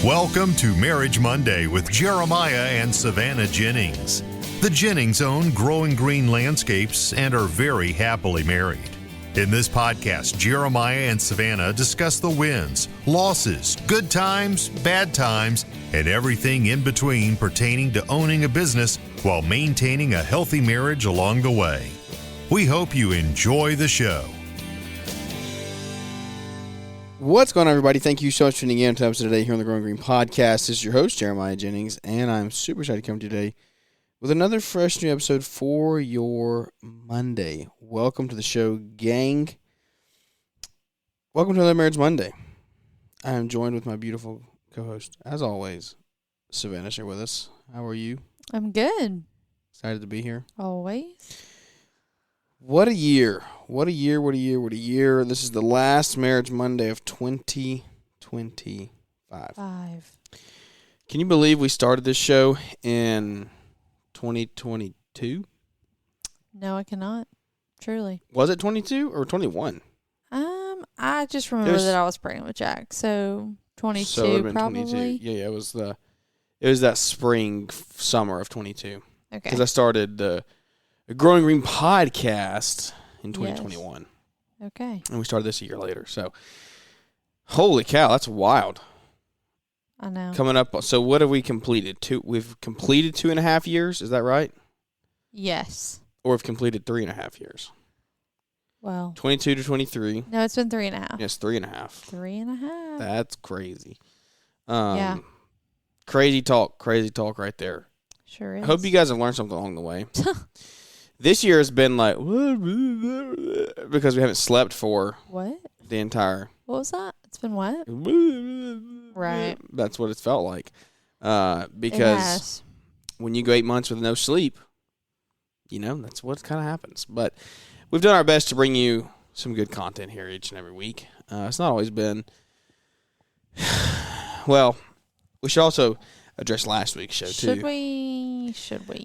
Welcome to Marriage Monday with Jeremiah and Savannah Jennings. The Jennings own Growing Green Landscapes and are very happily married. In this podcast, Jeremiah and Savannah discuss the wins, losses, good times, bad times, and everything in between pertaining to owning a business while maintaining a healthy marriage along the way. We hope you enjoy the show. What's going on, everybody? Thank you so much for tuning in to episode today here on the Growing Green Podcast. This is your host, Jeremiah Jennings, and I'm super excited to come to you today with another fresh new episode for your Monday. Welcome to the show, gang. Welcome to another Marriage Monday. I am joined with my beautiful co-host, as always, Savannah, here with us. How are you? I'm good. Excited to be here. Always. What a year. What a year, what a year, what a year. This is the last Marriage Monday of 2025. Can you believe we started this show in 2022? No, I cannot. Truly. Was it 22 or 21? I just remember that I was pregnant with Jack, so 22 so it would've been probably. 22. Yeah, it was that summer of 22. Okay. Because I started the Growing Green Podcast in 2021. Yes. Okay. And we started this a year later. So, holy cow, that's wild. I know. Coming up, so what have we completed? We've completed 2.5 years, is that right? Yes. Or we've completed 3.5 years? Well. 22 to 23. No, it's been 3.5. Yes, 3.5. 3.5. That's crazy. Yeah. Crazy talk right there. Sure is. I hope you guys have learned something along the way. This year has been like, because we haven't slept for what? the entire. What was that? It's been what? Right. That's what it's felt like. Because when you go 8 months with no sleep, that's what kind of happens. But we've done our best to bring you some good content here each and every week. It's not always been. Well, we should also address last week's show, too. Should we?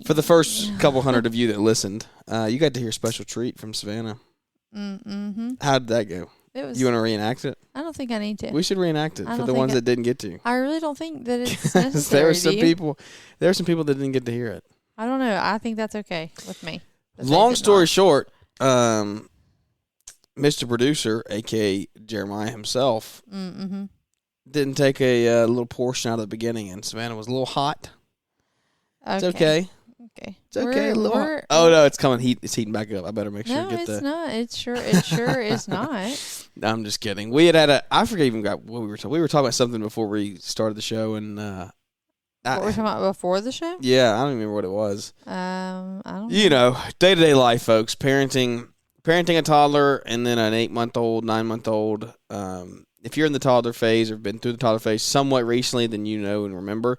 For the first couple hundred of you that listened, you got to hear a special treat from Savannah. Mm-hmm. How did that go? You want to reenact it? I don't think I need to. We should reenact it for the ones that didn't get to. I really don't think that it's necessary. There were some people that didn't get to hear it. I don't know. I think that's okay with me. Long story short, Mr. Producer, a.k.a. Jeremiah himself, didn't take a little portion out of the beginning, and Savannah was a little hot. Okay. It's okay. Okay. It's okay. A little hot. Oh, no, it's coming. It's heating back up. I better make sure No, to get it's not. It sure is not. No, I'm just kidding. We had I forget even what we were talking. We were talking about something before we started the show, and what were we talking about before the show? Yeah, I don't remember what it was. I don't know. Day-to-day life, folks. Parenting a toddler, and then an 8-month-old, 9-month-old. If you're in the toddler phase or been through the toddler phase somewhat recently, then you know and remember.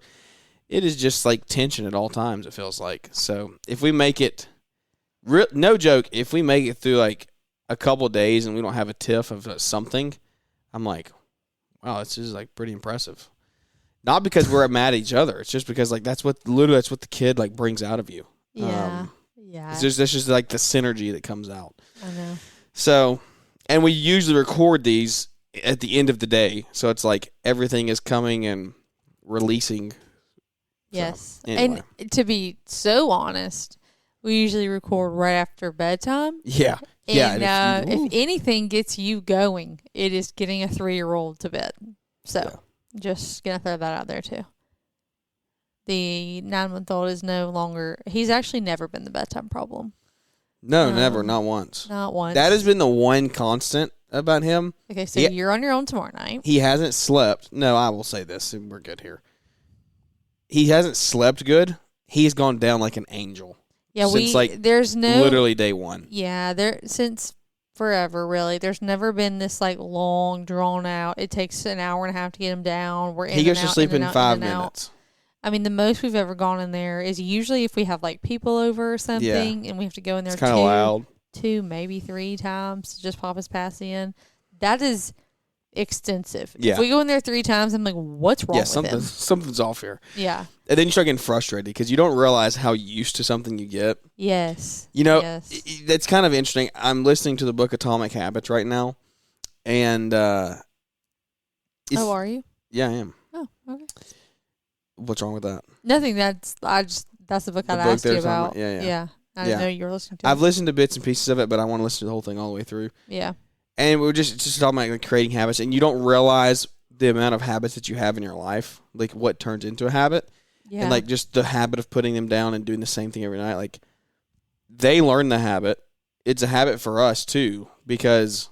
It is just like tension at all times, it feels like. So if we make it, no joke, if we make it through like a couple of days and we don't have a tiff of something, I'm like, wow, this is like pretty impressive. Not because we're mad at each other. It's just because like that's what the kid like brings out of you. Yeah. That's just like the synergy that comes out. I know. So, and we usually record these at the end of the day. So it's like everything is coming and releasing. Yes. So, anyway. And to be so honest, we usually record right after bedtime. Yeah. And if anything gets you going, it is getting a 3-year-old to bed. So just going to throw that out there too. The 9-month-old is no longer, he's actually never been the bedtime problem. No, never. Not once. Not once. That has been the one constant about him. Okay, so you're on your own tomorrow night. He hasn't slept. No, I will say this, and we're good here. He hasn't slept good. He's gone down like an angel. Yeah, since there's no literally day one. Yeah, since forever, really. There's never been this like long drawn out. It takes an hour and a half to get him down. He goes to sleep in 5 minutes. I mean, the most we've ever gone in there is usually if we have like people over or something, and we have to go in there. It's kind of loud. 2, maybe 3 times to just pop his pass in. That is extensive. Yeah. If we go in there 3 times, I'm like, what's wrong with him? Something's off here. Yeah. And then you start getting frustrated because you don't realize how used to something you get. Yes. That's kind of interesting. I'm listening to the book Atomic Habits right now, and are you? Yeah, I am. Oh, okay. What's wrong with that? Nothing. That's the book I asked you about. Yeah. I didn't know you were listening to it. I've listened to bits and pieces of it, but I want to listen to the whole thing all the way through. Yeah. And we're just talking about like, creating habits, and you don't realize the amount of habits that you have in your life, like what turns into a habit. Yeah. And like just the habit of putting them down and doing the same thing every night. Like they learn the habit. It's a habit for us too, because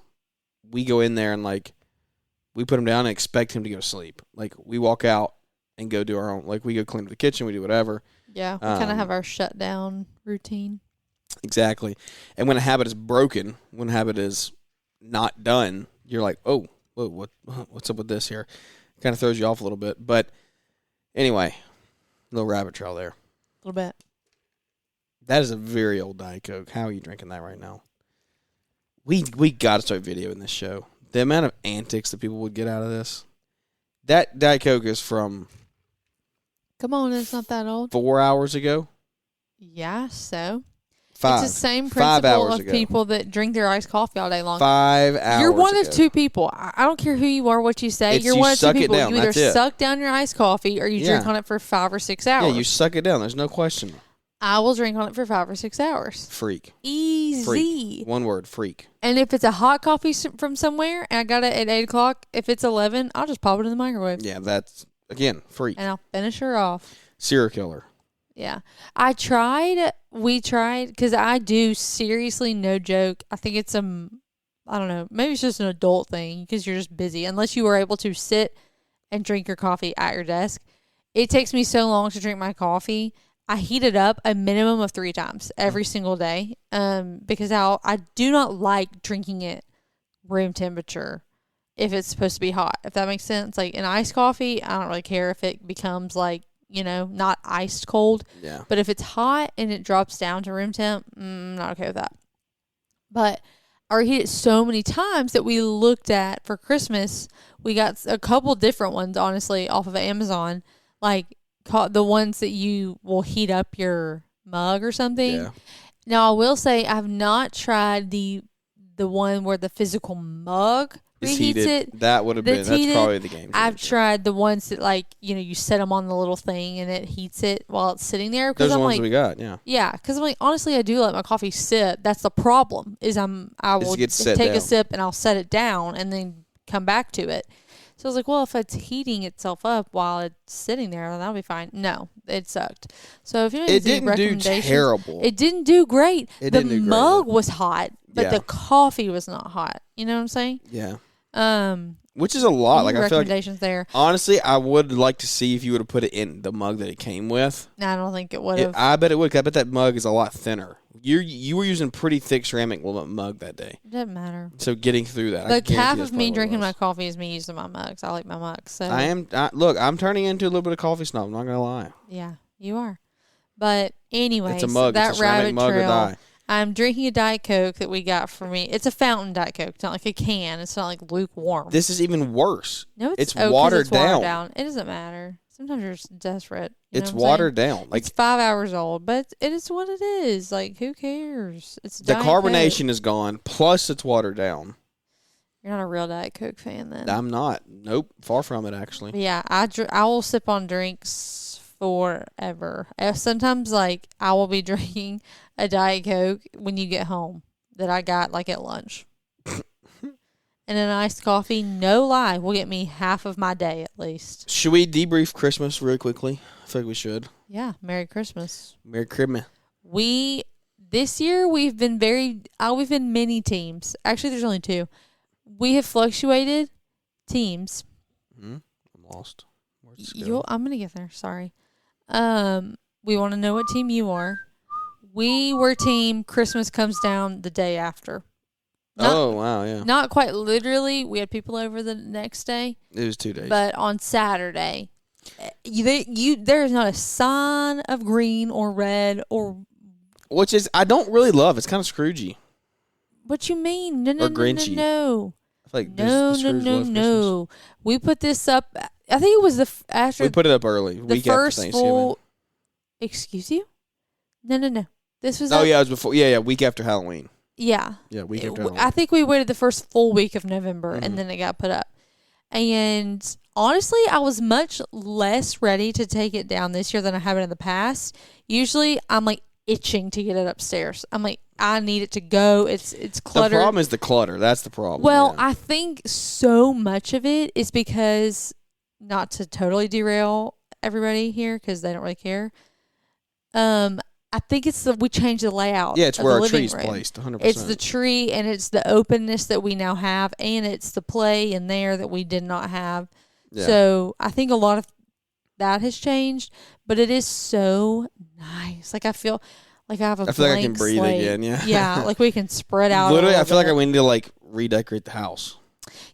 we go in there and like we put him down and expect him to go to sleep. Like we walk out and go do our own, like we go clean up the kitchen, we do whatever. Yeah, we kind of have our shutdown routine. Exactly. And when a habit is broken, when a habit is not done, you're like, oh, whoa, what's up with this here? Kind of throws you off a little bit. But anyway, little rabbit trail there. A little bit. That is a very old Diet Coke. How are you drinking that right now? We got to start videoing this show. The amount of antics that people would get out of this. That Diet Coke is from... Come on, it's not that old. 4 hours ago? Yeah, so. 5. It's the same 5 principle hours of ago. people that drink their iced coffee all day long. 5 hours You're one ago. of two people. I don't care who you are, what you say. It's You're you one of two suck it people. down, You either that's it. suck down your iced coffee or you drink on it for 5 or 6 hours. Yeah, you suck it down. There's no question. I will drink on it for 5 or 6 hours. Freak. Easy. Freak. One word, freak. And if it's a hot coffee from somewhere and I got it at 8 o'clock, if it's 11, I'll just pop it in the microwave. Yeah, that's, again, freak. And I'll finish her off. Serial killer. Yeah. We tried, because I do, seriously, no joke. I think it's I don't know, maybe it's just an adult thing because you're just busy. Unless you are able to sit and drink your coffee at your desk. It takes me so long to drink my coffee. I heat it up a minimum of 3 times every single day because I do not like drinking it room temperature if it's supposed to be hot, if that makes sense. Like an iced coffee, I don't really care if it becomes like, not iced cold. Yeah. But if it's hot and it drops down to room temp, not okay with that. But I heat it so many times that we looked at for Christmas. We got a couple different ones, honestly, off of Amazon, like the ones that you will heat up your mug or something. Yeah. Now, I will say I've not tried the one where the physical mug reheats it. That would have been, that's probably the game changer. I've tried the ones that, like, you set them on the little thing and it heats it while it's sitting there. Those are the ones like, we got, yeah. Yeah, because I'm like, honestly, I do let my coffee sit. That's the problem, I will take a sip and I'll set it down and then come back to it. So I was like, well, if it's heating itself up while it's sitting there, then that'll be fine. No, it sucked. So if you it didn't do terrible. It didn't do great. The mug was hot, but yeah. the coffee was not hot. You know what I'm saying? Yeah. Which is a lot. Like I feel recommendations there. Honestly, I would like to see if you would have put it in the mug that it came with. No, I don't think it would have. I bet it would. I bet that mug is a lot thinner. You were using pretty thick ceramic mug that day. It doesn't matter. So getting through that, Like half of me drinking my coffee is me using my mugs. I like my mugs. So look, I'm turning into a little bit of coffee snob. I'm not gonna lie. Yeah, you are. But anyway, it's a mug. That it's a ceramic mug trail, or die. I'm drinking a Diet Coke that we got for me. It's a fountain Diet Coke. It's not like a can. It's not like lukewarm. This is even worse. No, it's watered down. It doesn't matter. Sometimes you're just desperate. It's watered down. Like it's 5 hours old, but it is what it is. Like, who cares? It's the Diet carbonation Coke. Is gone. Plus, it's watered down. You're not a real Diet Coke fan, then. I'm not. Nope. Far from it, actually. But yeah, I will sip on drinks forever. Sometimes, like, I will be drinking a Diet Coke when you get home that I got, like, at lunch. And an iced coffee, no lie, will get me half of my day at least. Should we debrief Christmas really quickly? I feel like we should. Yeah, Merry Christmas. Merry Christmas. This year we've been mini teams. Actually, there's only 2. We have fluctuated teams. I'm lost. I'm going to get there. Sorry. We want to know what team you are. We were team Christmas comes down the day after. Wow, yeah. Not quite literally. We had people over the next day. It was 2 days. But on Saturday, there is not a sign of green or red or... Which is, I don't really love. It's kind of Scroogey. What you mean? No. Or Grinchy. No. I feel like No. We put this up... I think it was after... We put it up early. The week first after Thanksgiving. full... Excuse you? No. This was... Oh, yeah, it was before... Yeah, week after Halloween. Yeah. Yeah, week after Halloween. I think we waited the first full week of November, and then it got put up. And honestly, I was much less ready to take it down this year than I have been in the past. Usually, I'm like itching to get it upstairs. I'm like, I need it to go. It's cluttered. The problem is the clutter. That's the problem. Well, yeah. I think so much of it is because, not to totally derail everybody here because they don't really care. I think it's we changed the layout. Yeah, it's of where the our living tree's room. placed, 100%. It's the tree, and it's the openness that we now have, and it's the play in there that we did not have. Yeah. So I think a lot of that has changed, but it is so nice. Like I feel like I have a I feel like I can blank breathe slate. again, yeah. Yeah, like we can spread out. Literally, I feel like I bit. need to like redecorate the house.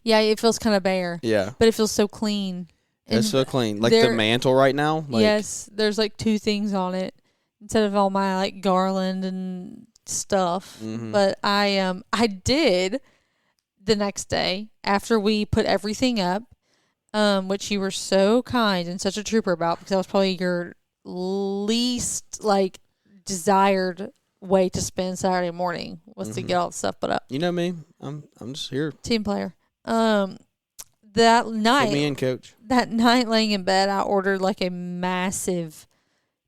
Yeah, it feels kind of bare. Yeah. But it feels so clean. It's so clean. Like the mantle right now. Like, yes, there's like 2 things on it instead of all my like garland and stuff. Mm-hmm. But I did the next day after we put everything up, which you were so kind and such a trooper about because that was probably your least like desired way to spend Saturday morning was to get all the stuff put up. You know me. I'm just here. Team player. That night, Put me in, coach. that night laying in bed, I ordered like a massive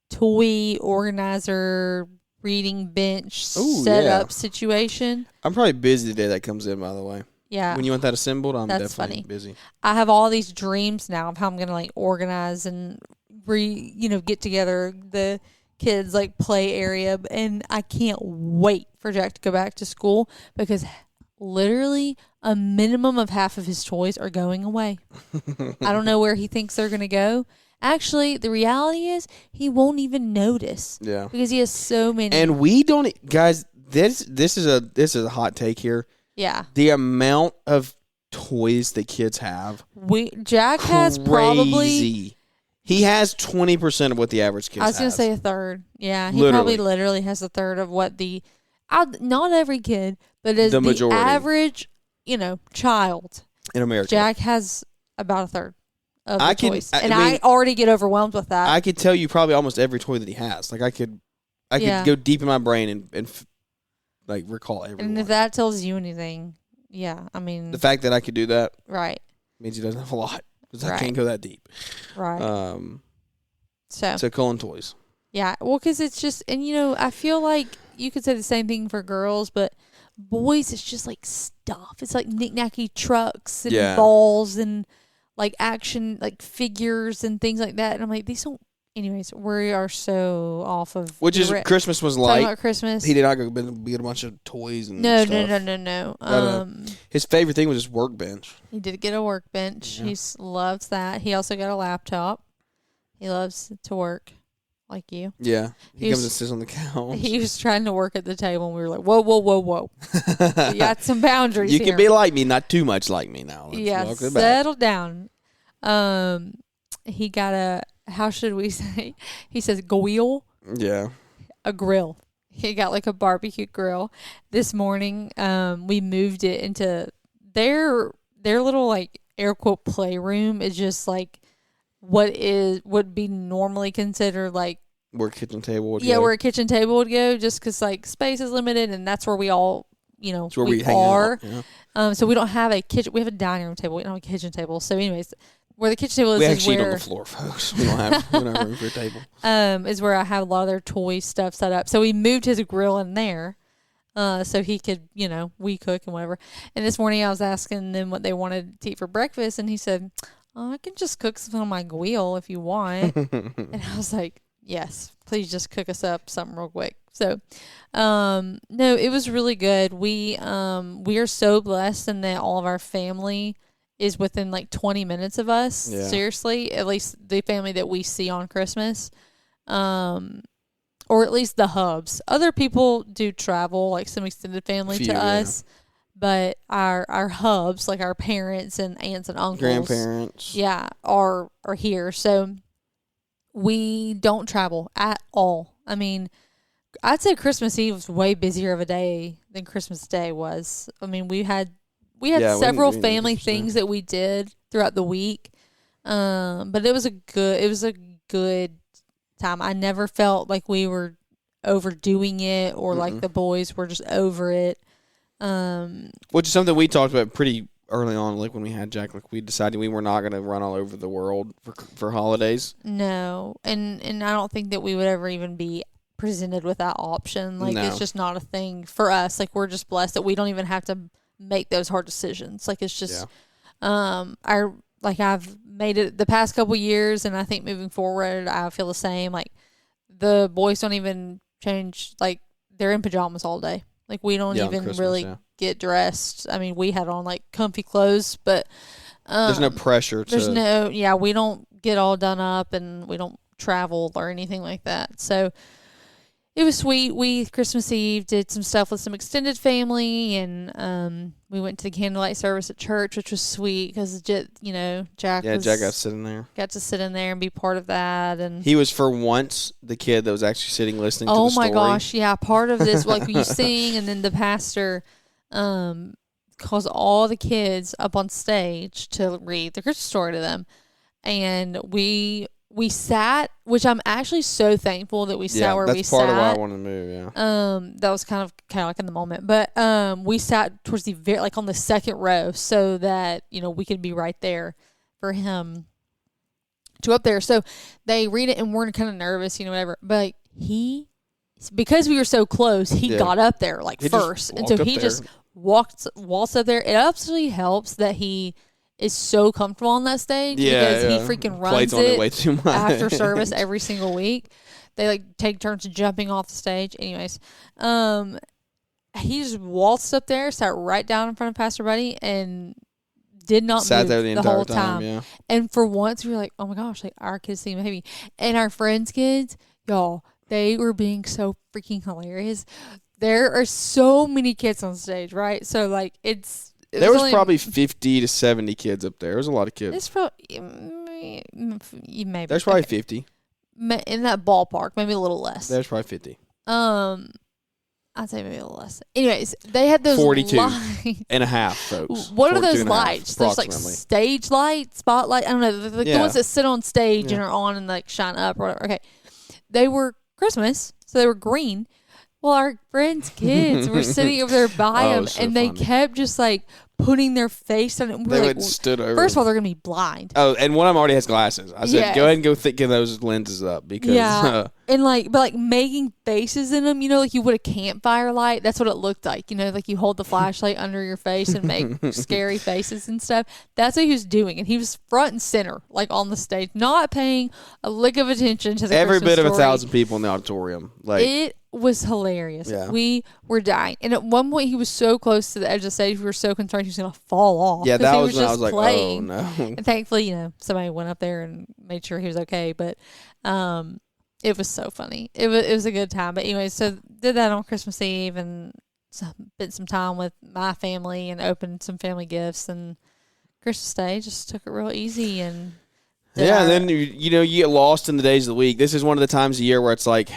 toy organizer reading bench setup situation. I'm probably busy the day that comes in, by the way. Yeah. When you want that assembled, I'm That's definitely funny. busy. I have all these dreams now of how I'm going to like organize and get together the kids like play area, and I can't wait for Jack to go back to school because literally a minimum of half of his toys are going away. I don't know where he thinks they're going to go. Actually, the reality is he won't even notice. Yeah. Because he has so many. And we don't, guys. This is a hot take here. Yeah. The amount of toys that kids have. Jack has probably. He has 20% of what the average kid has. I was going to say a third. Yeah. He Literally. probably literally has a third of what not every kid, but as The the majority. average, child. In America. Jack has about a third of the toys. I And mean, I already get overwhelmed with that. I could tell you probably almost every toy that he has. Like I could go deep in my brain and like recall everyone. And if that tells you anything, yeah, I mean. The fact that I could do that Right. means he doesn't have a lot because I Right. can't go that deep. Right. So Colin toys. yeah, well, because it's just, and I feel like you could say the same thing for girls, but boys, it's just like stuff. It's like knick-knacky trucks and balls and like action, like figures and things like that. And I'm like, these don't. Anyways, we are so off of Christmas was talking like about Christmas. he did not go get a bunch of toys and No. his favorite thing was his workbench. He did get a workbench. Yeah. He loves that. He also got a laptop. He loves to work, like you. Yeah, he He comes was- and sits on the couch. He was trying to work at the table, and we were like, whoa. You got some boundaries You here. can be like me, not too much like me now. Let's Yeah, walk it back. settle down. He got how should we say? He says grill. Yeah. A grill. He got like a barbecue grill. This morning, we moved it into their little like air quote playroom is just like would be normally considered like Where a kitchen table would go. where a kitchen table would go, just because like space is limited, and that's where we all It's where we hang are. out. Yeah. So we don't have a kitchen. We have a dining room table. We don't have a kitchen table. So, anyways, where the kitchen table is, We have a is sheet on where the floor, folks. We don't have room for a table. is where I have a lot of their toy stuff set up. So we moved his grill in there, so he could, we cook and whatever. And this morning I was asking them what they wanted to eat for breakfast, and he said, "I can just cook something on my grill if you want." And I was like, "Yes, please just cook us up something real quick." So, no, it was really good. We are so blessed in that all of our family is within like 20 minutes of us. Yeah. Seriously, at least the family that we see on Christmas, or at least the hubs. Other people do travel, like some extended family to us, but our hubs, like our parents and aunts and uncles, grandparents, are here. So we don't travel at all. I mean, I'd say Christmas Eve was way busier of a day than Christmas Day was. I mean, we had several family things that we did throughout the week, but it was a good time. I never felt like we were overdoing it or like the boys were just over it. which is something we talked about pretty early on, like when we had Jack, like we decided we were not going to run all over the world for holidays. No, and I don't think that we would ever even be presented with that option. Like No. it's just not a thing for us. Like we're just blessed that we don't even have to make those hard decisions. Like it's just, I've made it the past couple years, and I think moving forward, I feel the same. Like the boys don't even change. Like they're in pajamas all day. Like we don't even really get dressed. I mean, we had on like comfy clothes, but there's no pressure. We don't get all done up, and we don't travel or anything like that. So it was sweet. We Christmas Eve did some stuff with some extended family, and we went to the candlelight service at church, which was sweet because Jack got to sit in there. Got to sit in there and be part of that, and he was for once the kid that was actually sitting listening to the story. Oh my gosh, yeah, part of this like you sing, and then the pastor calls all the kids up on stage to read the Christmas story to them, and we sat, which I'm actually so thankful that we sat where we sat. That's part of why I wanted to move, yeah. That was kind of like in the moment. But we sat towards the like on the second row so that, we could be right there for him to up there. So they read it and we're kind of nervous, whatever. But because we were so close, he got up there like first. And so he just waltzed up there. It absolutely helps that he is so comfortable on that stage because he freaking runs it way too much. After service every single week. They like take turns jumping off the stage. Anyways, he just waltzed up there, sat right down in front of Pastor Buddy, and did not sat move there the entire whole time. Yeah. And for once, we were like, oh my gosh, like our kids seem happy, and our friends' kids, y'all, they were being so freaking hilarious. There are so many kids on stage, right? So like there was probably 50 to 70 kids up there. There was a lot of kids. It's probably maybe. There's probably 50. In that ballpark, maybe a little less. There's probably 50. I'd say maybe a little less. Anyways, they had those 42 lights. and a half, folks. What are those lights? There's like stage light, spotlight. I don't know. The ones that sit on stage and are on and like shine up or whatever. Okay. They were Christmas, so they were green. Well, our friends' kids were sitting over there by them, and they kept just like putting their face on it. They stood over. First of all, they're gonna be blind. Oh, and one of them already has glasses. I said, go ahead and get those lenses up because and but making faces in them, like you would a campfire light. That's what it looked like. Like you hold the flashlight under your face and make scary faces and stuff. That's what he was doing, and he was front and center, like on the stage, not paying a lick of attention to the every Christmas bit of story. 1,000 people in the auditorium. Like it was hilarious. Yeah. We were dying. And at one point, he was so close to the edge of the stage, we were so concerned he was going to fall off. Yeah, that was when I was like, playing. oh, no. And thankfully, somebody went up there and made sure he was okay. But it was so funny. It was a good time. But anyway, so did that on Christmas Eve and spent some time with my family and opened some family gifts. And Christmas Day just took it real easy. And and then, you get lost in the days of the week. This is one of the times of year where it's like,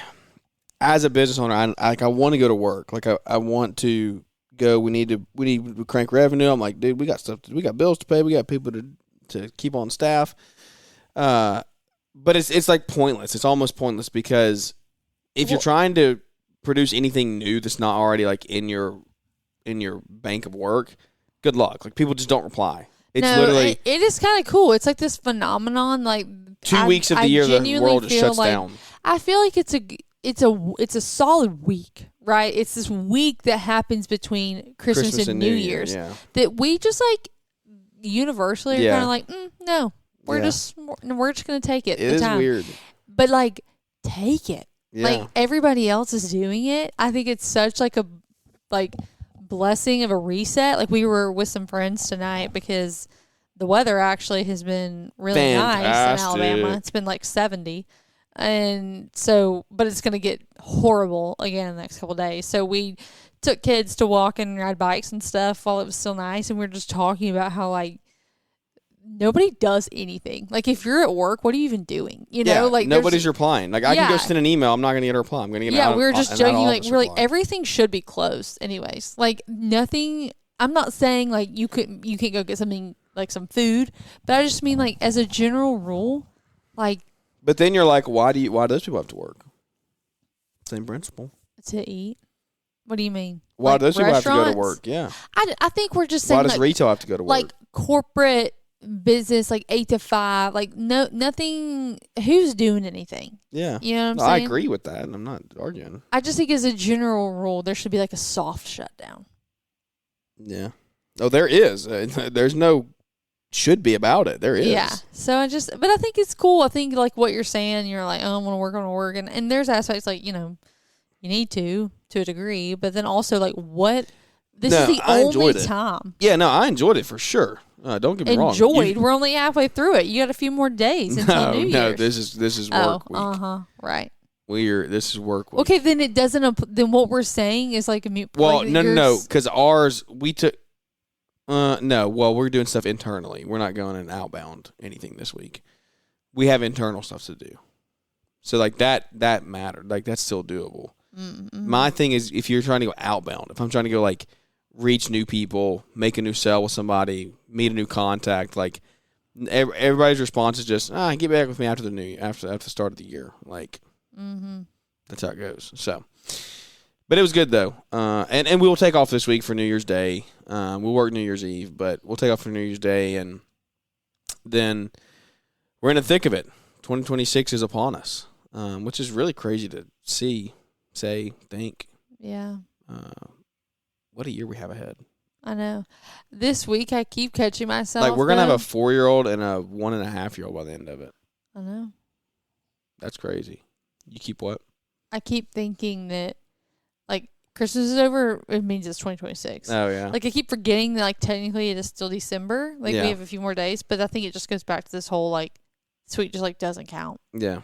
as a business owner, I want to go to work. Like I want to go. We need to crank revenue. I'm like, dude, we got stuff. We got bills to pay. We got people to keep on staff. But it's like pointless. It's almost pointless because if you're trying to produce anything new that's not already like in your bank of work, good luck. Like people just don't reply. It's literally it is kind of cool. It's like this phenomenon. Like 2 weeks of the year, the world just shuts down. I feel like it's a solid week, right? It's this week that happens between Christmas and New Year's that we just like universally are kind of like, no, we're just gonna take it. It is weird, but like take it. Yeah. Like everybody else is doing it. I think it's such like a blessing of a reset. Like we were with some friends tonight because the weather actually has been really nice in Alabama. It's been like 70. And so, but it's going to get horrible again in the next couple of days. So we took kids to walk and ride bikes and stuff while it was still nice. And we were just talking about how like nobody does anything. Like if you're at work, what are you even doing? Like nobody's replying. Like I can go send an email. I'm not going to get a reply. I'm going to get we were just joking. Like we're like everything should be closed anyways. Like nothing. I'm not saying like you can't go get something like some food, but I just mean like as a general rule, like. But then you're like, why do those people have to work? Same principle. To eat. What do you mean? Why Like do those people have to go to restaurants? work? Yeah. I think we're just saying Why does like, retail have to go to work? like corporate business, like 8 to 5, like nothing. Who's doing anything? Yeah. You know what I'm No, saying? I agree with that, and I'm not arguing. I just think as a general rule, there should be like a soft shutdown. Yeah. Oh, there is. There's no should be about it. There is. Yeah. So but I think it's cool. I think like what you're saying, you're like, oh, I want to work. And there's aspects like, you need to a degree, but then also like this is the only time. Yeah, no, I enjoyed it for sure. Don't get me wrong. We're only halfway through it. You got a few more days until New Year's. No, this is work week. Right. This is work week. Okay, then it doesn't. Then what we're saying is like a mute. Well, like no, because ours we took. No, well, we're doing stuff internally. We're not going in outbound anything this week. We have internal stuff to do. So like that mattered. Like that's still doable. Mm-hmm. My thing is if you're trying to go outbound, if I'm trying to go like reach new people, make a new sale with somebody, meet a new contact, like everybody's response is just get back with me after the start of the year. Like that's how it goes. So, but it was good though. And we will take off this week for New Year's Day. We'll work New Year's Eve, but we'll take off for New Year's Day, and then we're in the thick of it. 2026 is upon us, which is really crazy to think. Yeah. What a year we have ahead. I know. This week I keep catching myself. Like we're gonna have a 4-year-old and a 1.5-year-old by the end of it. I know. That's crazy. You keep what? I keep thinking that like Christmas is over, it means it's 2026. Oh yeah. Like I keep forgetting that like technically it is still December. Like we have a few more days, but I think it just goes back to this whole like this week just like doesn't count. Yeah.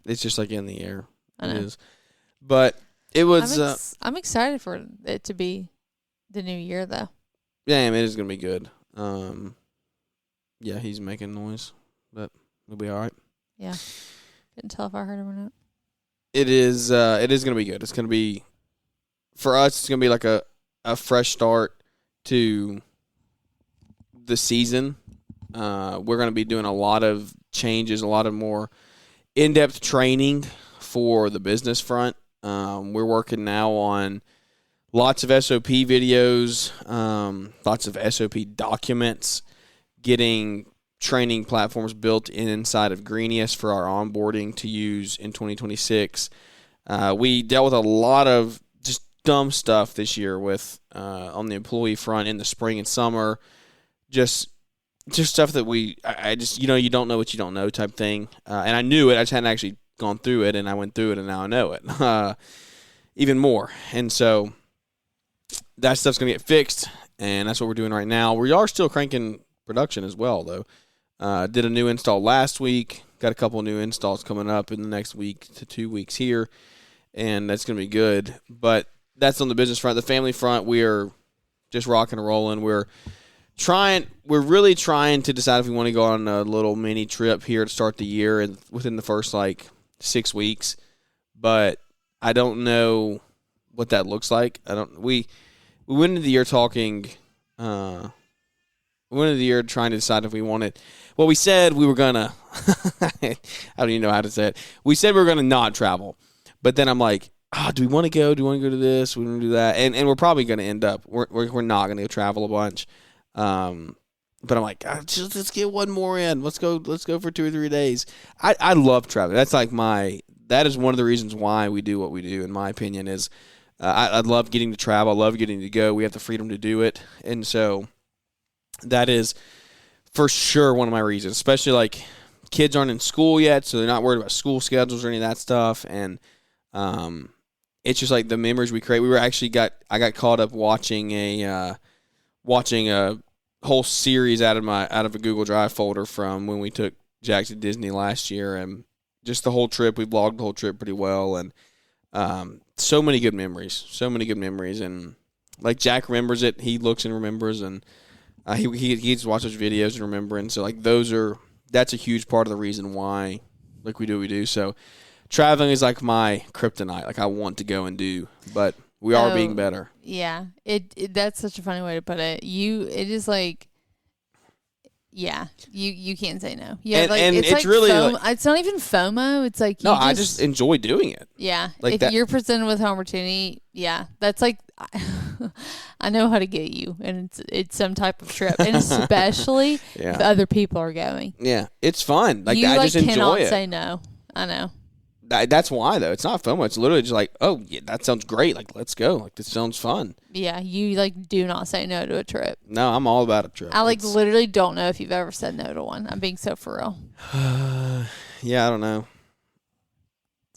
It's just like in the air. I know. It is. But it was. I'm excited for it to be the new year, though. Yeah, it is gonna be good. Yeah, he's making noise, but it'll be all right. Yeah, couldn't tell if I heard him or not. It is. It is gonna be good. It's gonna be for us. It's gonna be like a fresh start to the season. We're gonna be doing a lot of changes, a lot of more in-depth training for the business front. We're working now on lots of SOP videos, lots of SOP documents, getting training platforms built inside of Greenius for our onboarding to use in 2026. We dealt with a lot of just dumb stuff this year with on the employee front in the spring and summer, just stuff that I just you don't know what you don't know type thing. And I knew it. I just hadn't actually gone through it, and I went through it, and now I know it even more. And so that stuff's going to get fixed, and that's what we're doing right now. We are still cranking production as well, though. Did a new install last week. Got a couple new installs coming up in the next week to 2 weeks here, and that's going to be good. But that's on the business front. The family front, we are just rocking and rolling. We're really trying to decide if we want to go on a little mini trip here to start the year and within the first 6 weeks, but I don't know what that looks like. We went into the year talking. We went into the year trying to decide if we wanted. Well, we said we were gonna. I don't even know how to say it. We said we were gonna not travel, but then I'm like, do we want to go? Do we want to go to this? We want to do that, and we're probably gonna end up. We're not gonna go travel a bunch. But I'm like, let's get one more in. Let's go for 2 or 3 days. I love traveling. That's that is one of the reasons why we do what we do, in my opinion, is I love getting to travel. I love getting to go. We have the freedom to do it. And so that is for sure one of my reasons, especially kids aren't in school yet, so they're not worried about school schedules or any of that stuff. And it's just the memories we create. I got caught up watching a whole series out of a Google Drive folder from when we took Jack to Disney last year, and just the whole trip. We vlogged the whole trip pretty well, and so many good memories, and Jack remembers it. He looks and remembers, and he just watches videos and remember, and so that's a huge part of the reason why we do what we do. So traveling is my kryptonite. I want to go and do, but we are being better. Yeah, it that's such a funny way to put it. It is Yeah, you can't say no. Yeah, and it's like really FOMO. It's not even FOMO. It's like I just enjoy doing it. Yeah, like if you're presented with an opportunity, that's like I know how to get you, and it's some type of trip, and especially if other people are going. Yeah, it's fun. Like you I just enjoy cannot it. Say no. I know. That's why though. It's not FOMO. It's literally just like, oh yeah, that sounds great. Like let's go. Like this sounds fun. Yeah, you do not say no to a trip. No, I'm all about a trip. I literally don't know if you've ever said no to one. I'm being so for real. Yeah, I don't know.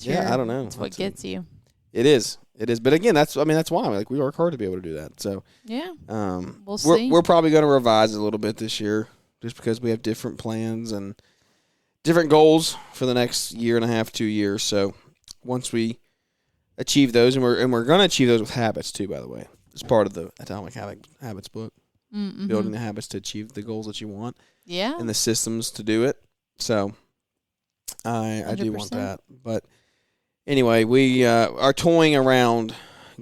I don't know. It's what gets you. It is. But again, that's why like we work hard to be able to do that. So yeah, we'll see. We're probably going to revise a little bit this year, just because we have different plans and different goals for the next year and a half, 2 years. So once we achieve those, and we're going to achieve those with habits too, by the way. It's part of the Atomic Habits book. Mm-hmm. Building the habits to achieve the goals that you want. Yeah. And the systems to do it. So I do want that. But anyway, we are toying around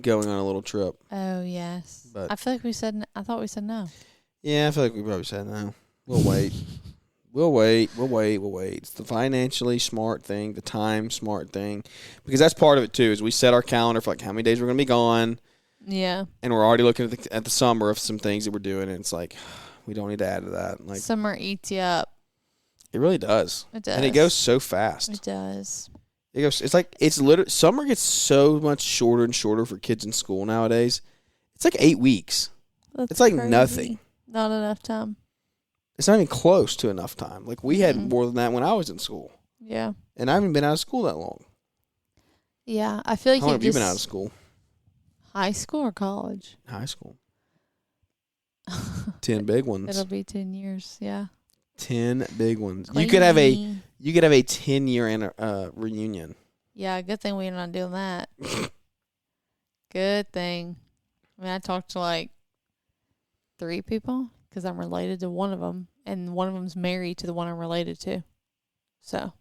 going on a little trip. Oh, yes. But I feel like I thought we said no. Yeah, I feel like we probably said no. We'll wait. We'll wait. It's the financially smart thing, the time smart thing. Because that's part of it, too, is we set our calendar for like how many days we're going to be gone. Yeah. And we're already looking at the summer of some things that we're doing, and it's like, we don't need to add to that. Like summer eats you up. It really does. It does. And it goes so fast. It does. It's literally, summer gets so much shorter and shorter for kids in school nowadays. It's like 8 weeks. It's like crazy. Nothing. Not enough time. It's not even close to enough time. Like we had more than that when I was in school. Yeah. And I haven't been out of school that long. Yeah, I feel like How long have you been out of school? High school or college? High school. 10 big ones. It'll be 10 years. Yeah. 10 big ones. Crazy. You could have a 10-year reunion. Yeah, good thing we're not doing that. Good thing. I mean, I talked to like 3 people because I'm related to one of them, and one of them's married to the one I'm related to. So.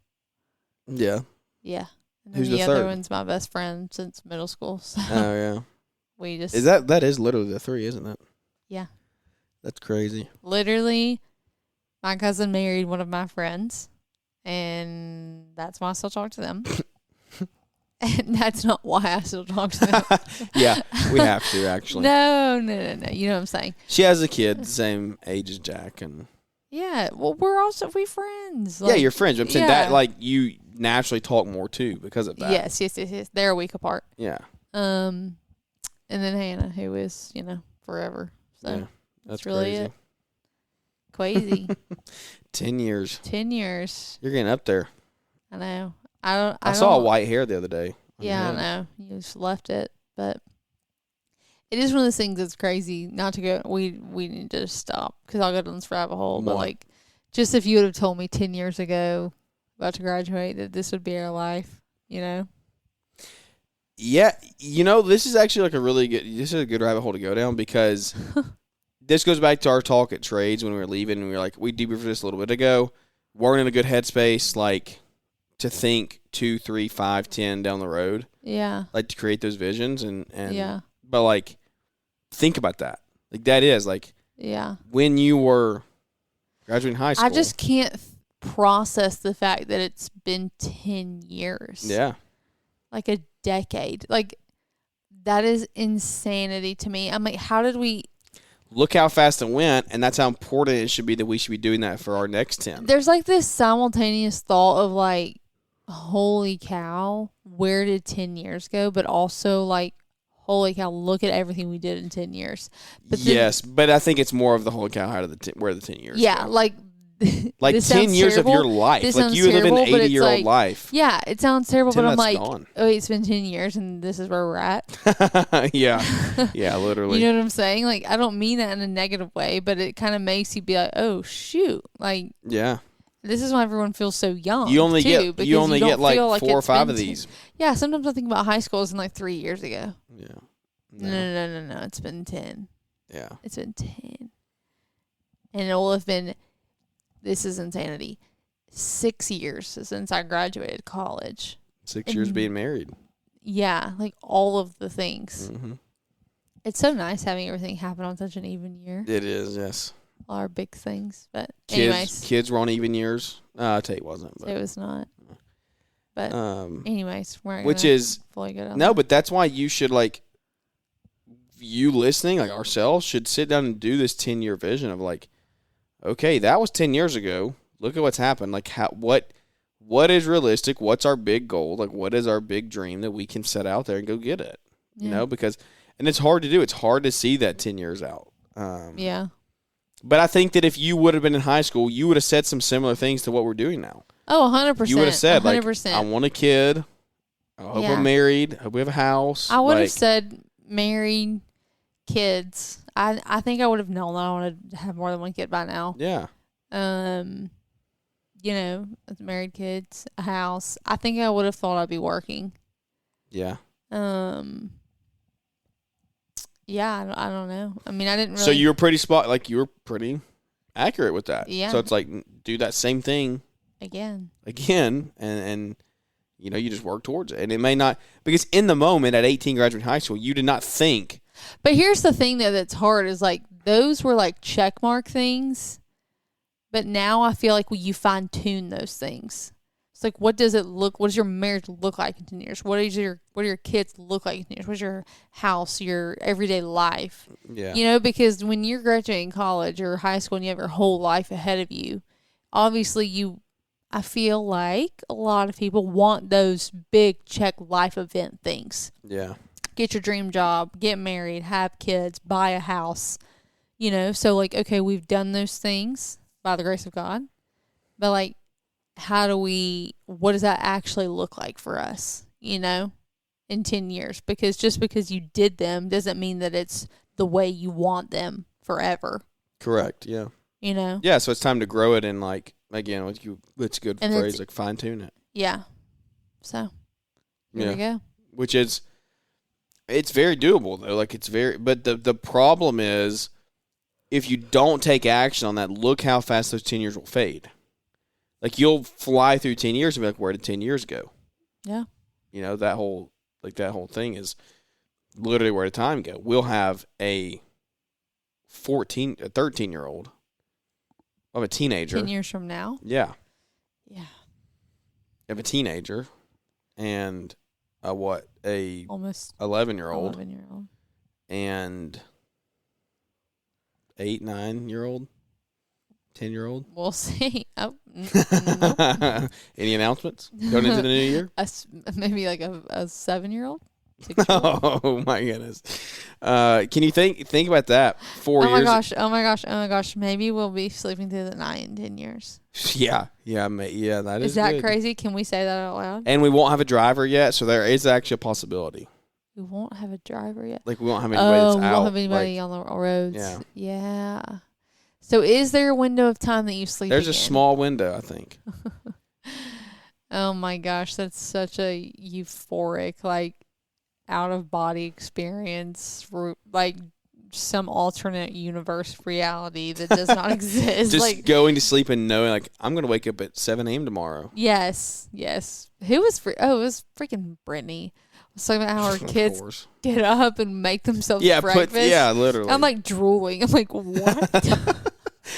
Yeah. Yeah. And Who's the other third? one's my best friend since middle school. So oh yeah. We just that is literally the 3, isn't it? Yeah. That's crazy. Literally, my cousin married one of my friends, and that's why I still talk to them. And that's not why I still talk to them. Yeah, we have to, actually. No. You know what I'm saying? She has a kid the same age as Jack. And yeah, well, we friends. Yeah, you're friends. I'm saying yeah. that, like, you naturally talk more, too, because of that. Yes. They're a week apart. Yeah. And then Hannah, who is, forever. So yeah, that's really crazy. it. Crazy. 10 years. 10 years. You're getting up there. I know. I saw a white hair the other day. Yeah, I know. You just left it, but it is one of those things that's crazy. Not to go. We need to stop because I'll go down this rabbit hole. But like, just if you would have told me 10 years ago, about to graduate, that this would be our life, Yeah, this is actually like this is a good rabbit hole to go down because this goes back to our talk at Trades when we were leaving, and we were like, we debriefed this a little bit ago. Weren't in a good headspace, like, to think 2, 3, 5, 10 down the road. Yeah. Like, to create those visions and yeah. But like, think about that. Like, that is like, yeah. When you were graduating high school. I just can't process the fact that it's been 10 years. Yeah. Like a decade. Like, that is insanity to me. I'm like, how did we... Look how fast it went, and that's how important it should be that we should be doing that for our next 10. There's like this simultaneous thought of like, holy cow, where did 10 years go? But also like, holy cow, look at everything we did in 10 years. But yes, but I think it's more of the holy cow, where the 10 years yeah, go. like 10 years terrible. of your life. This like, you live an 80-year-old like, life. Yeah, it sounds terrible, but I'm like, gone. oh, it's been 10 years and this is where we're at. Yeah, literally. You know what I'm saying? Like, I don't mean that in a negative way, but it kind of makes you be like, oh, shoot. Like, yeah. This is why everyone feels so young. You only too, get like 4 or 5 of these. Yeah, sometimes I think about high school as in like 3 years ago. Yeah. No. It's been 10. Yeah. It's been 10. And it will have been, this is insanity, 6 years since I graduated college. 6 years being married. Yeah, like all of the things. Mm-hmm. It's so nice having everything happen on such an even year. It is, yes. our big things. But Kids were on even years. I'll tell you it wasn't. But. It was not. But anyways, we're which is fully good on no, that. but that's why you should like you listening, like ourselves, should sit down and do this 10-year vision of like, okay, that was 10 years ago. Look at what's happened. Like what is realistic? What's our big goal? Like what is our big dream that we can set out there and go get it? Yeah. You know, because and it's hard to do. It's hard to see that 10 years out. Yeah. But I think that if you would have been in high school, you would have said some similar things to what we're doing now. Oh, 100%. You would have said, 100%. like, I want a kid. I hope I'm married. I hope we have a house. I would have said married, kids. I think I would have known that I wanted to have more than one kid by now. Yeah. You know, married, kids, a house. I think I would have thought I'd be working. Yeah. Yeah, I don't know. I mean, I didn't really. So you were pretty you were pretty accurate with that. Yeah. So it's like do that same thing again, and you know, you just work towards it. And it may not, because in the moment at 18 graduating high school, you did not think. But here's the thing that's hard is like those were like check mark things. But now I feel like you fine tune those things. It's like, what does your marriage look like in 10 years? What do your kids look like in 10 years? What's your house, your everyday life? Yeah. You know, because when you're graduating college or high school and you have your whole life ahead of you, obviously I feel like a lot of people want those big check life event things. Yeah. Get your dream job, get married, have kids, buy a house. You know, so like, okay, we've done those things by the grace of God. But like, what does that actually look like for us, you know, in 10 years? Because just because you did them doesn't mean that it's the way you want them forever. Correct. Yeah. You know? Yeah. So it's time to grow it and like, again, it's a good And phrase, like fine tune it. Yeah. So here we go. Which is, it's very doable though. Like but the problem is if you don't take action on that, look how fast those 10 years will fade. Like, you'll fly through 10 years and be like, where did 10 years go? Yeah. You know, that whole thing is literally where did time go? We'll have a 13-year-old. We'll have a teenager. 10 years from now? Yeah. Yeah. You have a teenager and almost 11-year-old. 11-year-old. And 8, 9-year-old. 10-year-old? We'll see. Oh, nope. Any announcements going into the new year? Maybe like a 7-year-old? 6-year-old? Oh, my goodness. Can you think about that? 4 years. Oh, my gosh. Maybe we'll be sleeping through the night in 10 years. Yeah, that is that good. Crazy? Can we say that out loud? And we won't have a driver yet, so there is actually a possibility. We won't have a driver yet? Like, we won't have anybody that's out. We won't have anybody on the roads. Yeah. Yeah. So is there a window of time that you sleep There's again? a small window, I think. Oh, my gosh. That's such a euphoric, like, out-of-body experience for, like, some alternate universe reality that does not exist. Just like, going to sleep and knowing, like, I'm going to wake up at 7 a.m. tomorrow. Yes. Who was it was freaking Brittany. I was talking about how her kids get up and make themselves breakfast. Literally. I'm like drooling. I'm like, what?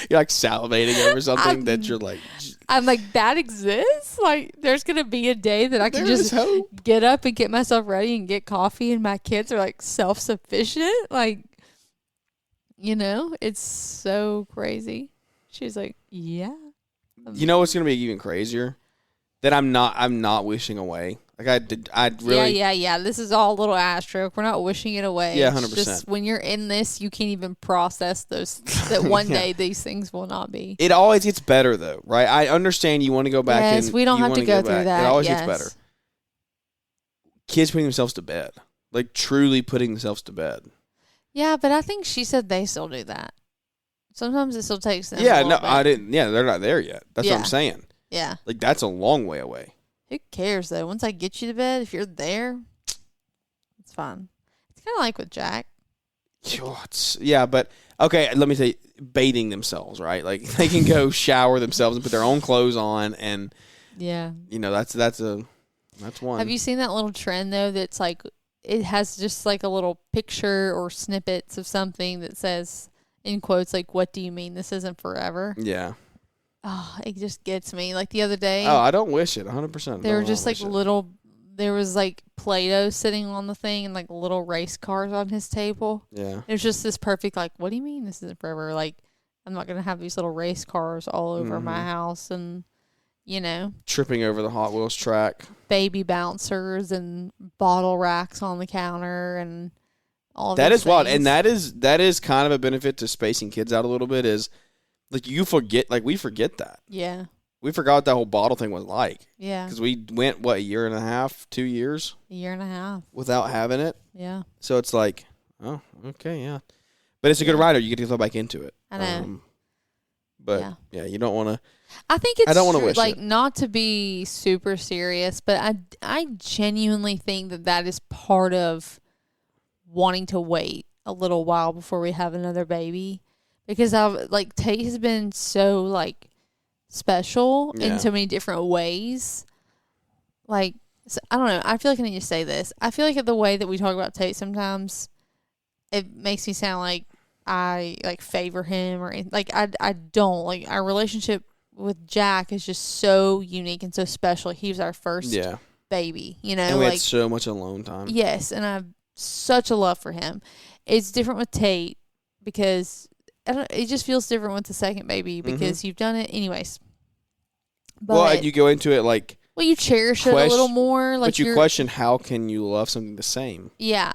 You're like salivating over something that you're like. I'm like, that exists? Like, there's going to be a day that I can just hope. Get up and get myself ready and get coffee and my kids are like self-sufficient. Like, you know, it's so crazy. She's like, yeah. You know what's going to be even crazier? That I'm not wishing away. Like I really. Yeah. This is all a little asterisk. We're not wishing it away. Yeah, 100%. It's just when you're in this, you can't even process those. That one day these things will not be. It always gets better though, right? I understand you want to go back. Yes, we don't have to go through that. It always gets better. Kids putting themselves to bed, like truly putting themselves to bed. Yeah, but I think she said they still do that. Sometimes it still takes them. Yeah, no, I didn't. Yeah, they're not there yet. That's what I'm saying. Yeah. Like, that's a long way away. Who cares, though? Once I get you to bed, if you're there, it's fine. It's kind of like with Jack. Yeah, but, okay, let me tell you, bathing themselves, right? Like, they can go shower themselves and put their own clothes on, and, yeah, you know, that's one. Have you seen that little trend, though, that's like, it has just like a little picture or snippets of something that says, in quotes, like, what do you mean this isn't forever? Yeah. Oh, it just gets me. Like the other day. Oh, I don't wish it 100%. There were just like there was like Play-Doh sitting on the thing and like little race cars on his table. Yeah. It was just this perfect, like, what do you mean this isn't forever? Like, I'm not going to have these little race cars all over my house and, tripping over the Hot Wheels track. Baby bouncers and bottle racks on the counter and all that. That is wild. things. And that is kind of a benefit to spacing kids out a little bit is, like, we forget that. Yeah. We forgot what that whole bottle thing was like. Yeah. Because we went, a year and a half, 2 years? A year and a half. Without having it. Yeah. So it's like, oh, okay, yeah. But it's a good rider. You get to go back into it. I know. But, yeah, you don't want to. I think it's I don't want to wish like, it. not to be super serious, but I genuinely think that is part of wanting to wait a little while before we have another baby. Because Tate has been so, like, special in so many different ways. Like, so, I don't know. I feel like I need to say this. I feel like the way that we talk about Tate sometimes, it makes me sound like I, like, favor him or anything. Like, I don't. Like, our relationship with Jack is just so unique and so special. He was our first baby, And we had so much alone time. Yes, and I have such a love for him. It's different with Tate because it just feels different with the second baby because you've done it anyways. But and you go into it like... Well, you cherish it a little more. Like, but you question how can you love something the same. Yeah.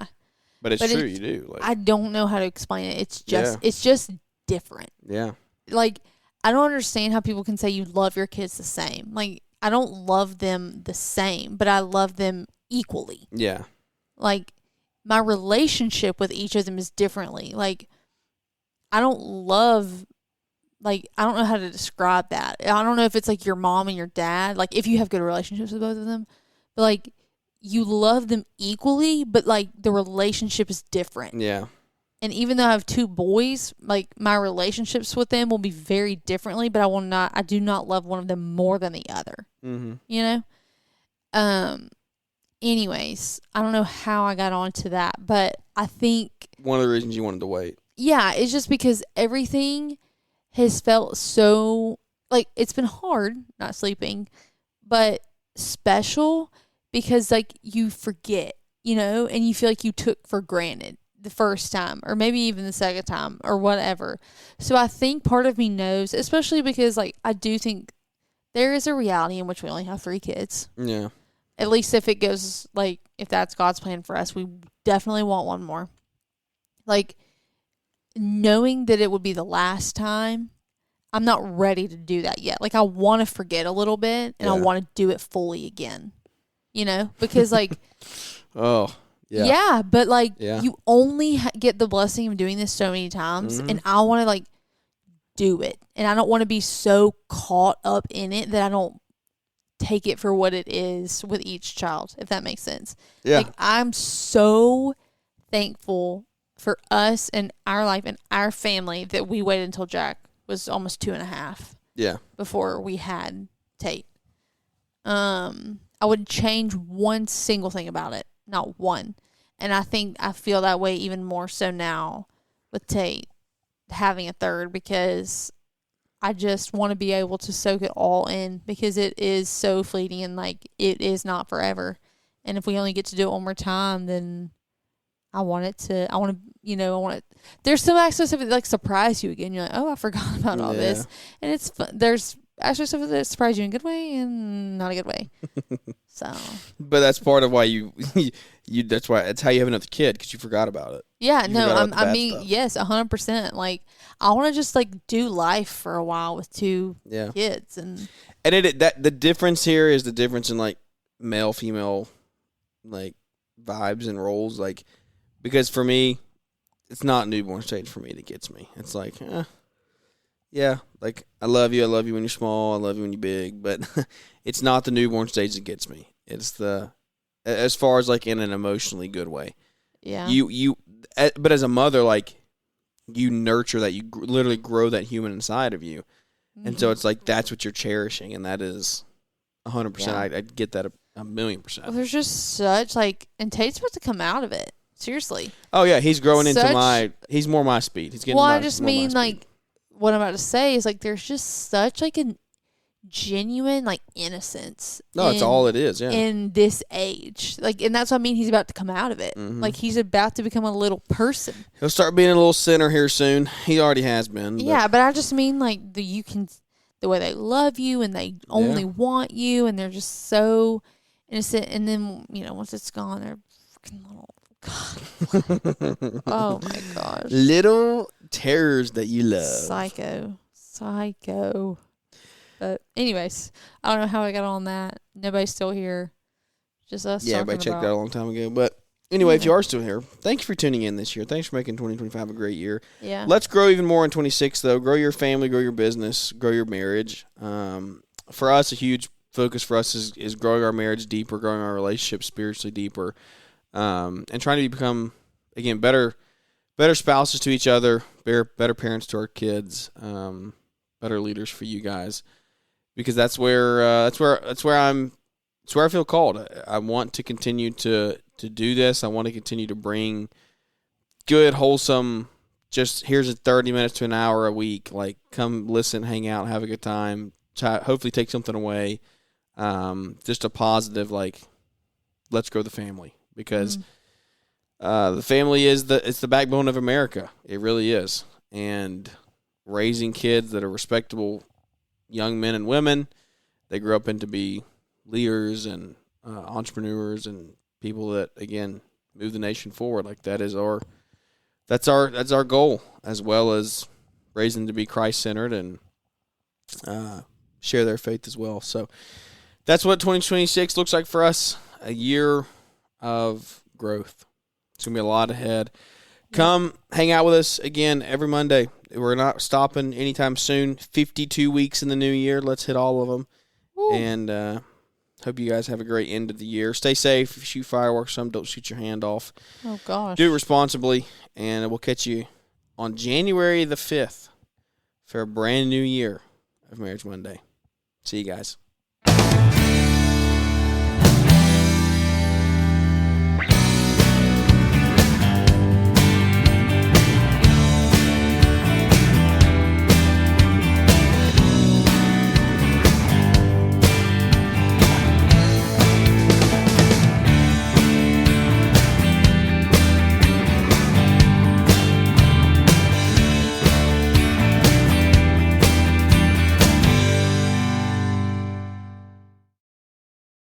But it's true, you do. Like, I don't know how to explain it. It's just different. Yeah. Like, I don't understand how people can say you love your kids the same. Like, I don't love them the same, but I love them equally. Yeah. Like, my relationship with each of them is differently. Like, I don't know how to describe that. I don't know if it's like your mom and your dad, like if you have good relationships with both of them, but like you love them equally, but like the relationship is different. Yeah. And even though I have two boys, like my relationships with them will be very differently, but I do not love one of them more than the other. Mm-hmm. Anyways, I don't know how I got onto that, but I think one of the reasons you wanted to wait. Yeah, it's just because everything has felt so, like, it's been hard not sleeping, but special because, like, you forget, and you feel like you took for granted the first time or maybe even the second time or whatever. So I think part of me knows, especially because, like, I do think there is a reality in which we only have 3 kids. Yeah. At least if it goes, like, if that's God's plan for us, we definitely want one more. Like, knowing that it would be the last time, I'm not ready to do that yet. Like, I want to forget a little bit, and I want to do it fully again. Because, like... Oh, yeah. Yeah, but, like, you only get the blessing of doing this so many times, and I want to, like, do it. And I don't want to be so caught up in it that I don't take it for what it is with each child, if that makes sense. Yeah. Like, I'm so thankful for us and our life and our family that we waited until Jack was almost 2.5. Yeah. Before we had Tate. I wouldn't change one single thing about it. Not one. And I think I feel that way even more so now with Tate having a third because I just want to be able to soak it all in because it is so fleeting and like it is not forever. And if we only get to do it one more time, then there's some aspects of it that like surprise you again. You're like, oh, I forgot about all this. And it's fun. There's aspects of it that surprise you in a good way and not a good way. So. But that's part of why that's how you have another kid because you forgot about it. Yeah, yes, 100%. Like, I want to just like do life for a while with 2 kids and the difference here is the difference in like male female like vibes and roles like. Because for me, it's not newborn stage for me that gets me. It's like, like I love you when you're small, I love you when you're big, but it's not the newborn stage that gets me. It's as far as like in an emotionally good way. Yeah. But as a mother, like you nurture that, you literally grow that human inside of you, and so it's like that's what you're cherishing, and that is 100%. I get that a 1,000,000%. Well, there's just such like, and Tate's supposed to come out of it. Seriously. Oh yeah, he's growing into Such- he's more my speed. He's getting Well, my, I just more my mean, speed. like, what I'm about to say is, like, there's just such, like, a genuine, like, innocence. No, that's all it is, yeah. In this age. Like, and that's what I mean, he's about to come out of it. Mhm. Like, he's about to become a little person. He'll start being a little sinner here soon. He already has been. Yeah, but I just mean, like, the way they love you and they only want you and they're just so innocent. And then, once it's gone, they're freaking little, God. Oh, my gosh. Little terrors that you love. Psycho. But anyways, I don't know how I got on that. Nobody's still here. Just us. Yeah, everybody checked out a long time ago. But anyway, if you are still here, thank you for tuning in this year. Thanks for making 2025 a great year. Yeah. Let's grow even more in 26, though. Grow your family, grow your business, grow your marriage. For us, a huge focus for us is growing our marriage deeper, growing our relationship spiritually deeper, and trying to become, again, better spouses to each other, better parents to our kids, better leaders for you guys. Because that's where I feel called. I want to continue to do this. I want to continue to bring good, wholesome. Just here's 30 minutes to an hour a week. Like, come listen, hang out, have a good time. Hopefully, take something away. Just a positive. Like, let's grow the family, because the family is the backbone of America. It really is. And raising kids that are respectable young men and women, they grow up into be leaders and entrepreneurs and people that, again, move the nation forward. Like, that's our goal, as well as raising them to be Christ-centered and share their faith as well. So that's what 2026 looks like for us, a year of growth. It's going to be a lot ahead. Come hang out with us again every Monday. We're not stopping anytime soon. 52 weeks in the new year. Let's hit all of them. Woo. And hope you guys have a great end of the year. Stay safe. Shoot fireworks. Don't shoot your hand off. Oh, gosh. Do it responsibly. And we'll catch you on January the 5th for a brand new year of Marriage Monday. See you guys.